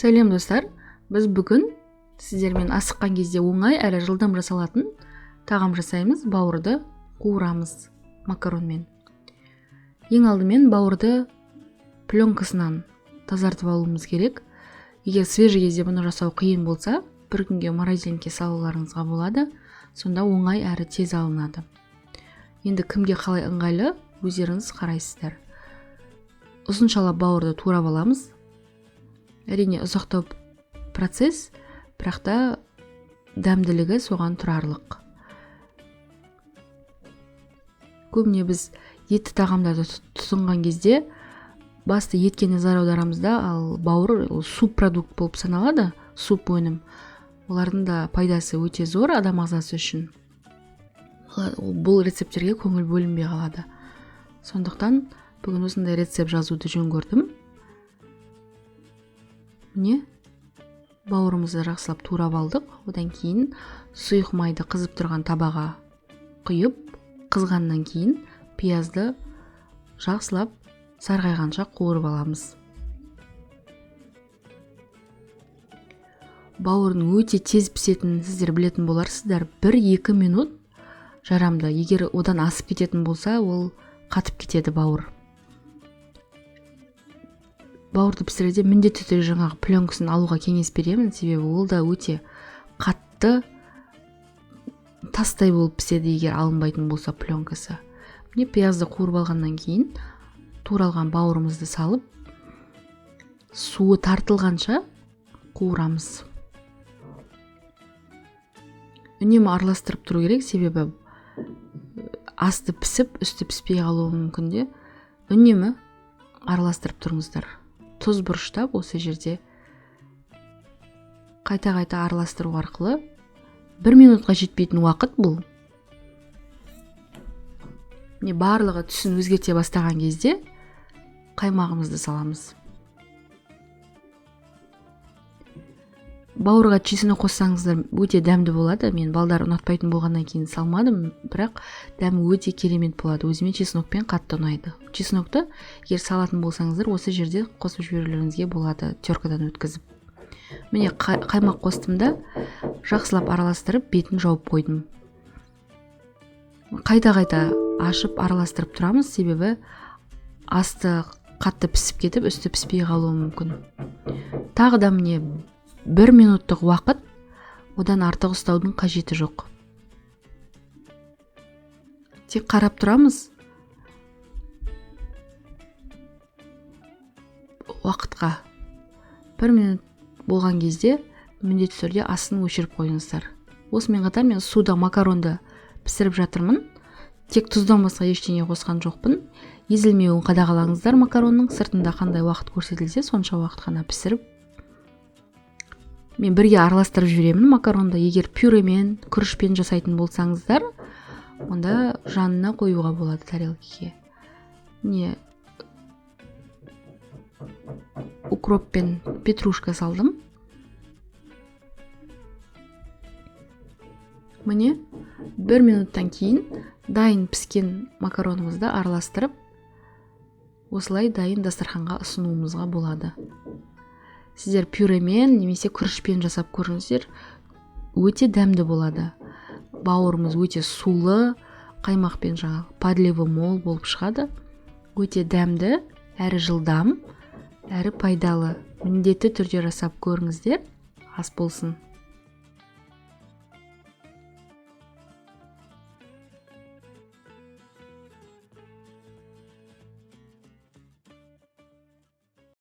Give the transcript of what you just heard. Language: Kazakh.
Сәлем достар, біз бүгін сіздермен асыққан кезде оңай әрі жылдам жасалатын тағам жасаймыз. Бауырды қуырамыз макаронмен. Ең алдымен бауырды пленкасынан тазартып алуымыз керек. Егер свежий кезде бұны жасау қиын болса, бір күнге морозилькеге салуларыңызға болады. Сонда оңай әрі тез алынады. Енді кімге қалай ыңғайлы, өздеріңіз қарайсыздар. Ұзыншалап бауырды турап аламыз. Әрине ұзақтау процесс, бірақ та дәмділігі соған тұрарлық. Көбіне біз етті тағамдарды тұтынған кезде басты етке назар аударамыз да, ал бауыр субпродукт болып саналады, суп өнім. Олардың да пайдасы өте зор адам ағзасы үшін. Бұл рецепттерге көңіл бөлінбей қалады. Сондықтан бүгін осындай рецепт жазуды жөн көрдім. Міне, бауырымызды жақсылап турап алдық. Одан кейін сұйық майды қызып тұрған табаға құйып, қызғаннан кейін пиязды жақсылап сарғайғанша қуырып аламыз. Бауырдың өте тез пісетінін сіздер білетін боларсыздар. 1-2 минут жарамды. Егер одан асып кететін болса, ол қатып кетеді бауыр. Бауырды пісіруде міндетті түрде жаңағы пленкасын алуға кеңес беремін, себебі ол да өте қатты тастай болып піседі, егер алынбайтын болса пленкасы. Міне пиязды қуырып алғаннан кейін туралған бауырымызды салып, суы тартылғанша қуырамыз. Үнемі араластырып тұру керек, себебі асты пісіп, үсті піспей қалуы мүмкін де. Үнемі араластырып тұрыңыздар. Тұз бұрыштап осы жерде қайта-қайта араластыру арқылы 1 минутқа жетпейтін уақыт бұл. Міне барлығы түсін өзгерте бастаған кезде қаймағымызды саламыз. Бауырға чеснок қоссаңыздар өте дәмді болады. Мен балдар ұнатпайтын болғаннан кейін салмадым, бірақ дәмі өте керемет болады. Өзіме чеснокпен қатты ұнайды. Чеснокты егер салатын болсаңыздар, осы жерде қосып жіберулеріңізге болады, теркадан өткізіп. Міне қаймақ қостым да, жақсылап араластырып, бетін жауып қойдым. Қайта-қайта ашып араластырып тұрамыз, себебі асты қатты пісіп кетіп, үсті піспей қалуы мүмкін. Тағы да міне 1 минуттық уақыт, одан артық ұстаудың қажеті жоқ. Тек қарап тұрамыз. Уақытқа 1 минут болған кезде міндетті түрде астын өшіріп қойыңыздар. Осымен қатар мен суда макаронды пісіріп жатырмын. Тек тұздан басқа ештеңе қосқан жоқпын. Езілмеуін қадағалаңыздар. Макаронның сыртында қандай уақыт көрсетілсе, сонша уақыт қана пісіріп. Мен бірге араластырып жіберемін макаронды. Егер пюремен, күрішпен жасайтын болсаңыздар, онда жанына қоюға болады тарелкеге. Міне укроп пен петрушка салдым. Міне 1 минуттан кейін дайын піскен макаронымызды араластырып, осылай дайын дастарханға ұсынуымызға болады. Сіздер пюремен немесе күрішпен жасап көріңіздер, өте дәмді болады. Бауырымыз өте сулы, қаймақпен жаңағы подливы мол болып шығады. Өте дәмді, әрі жылдам, әрі пайдалы. Міндетті түрде жасап көріңіздер, ас болсын.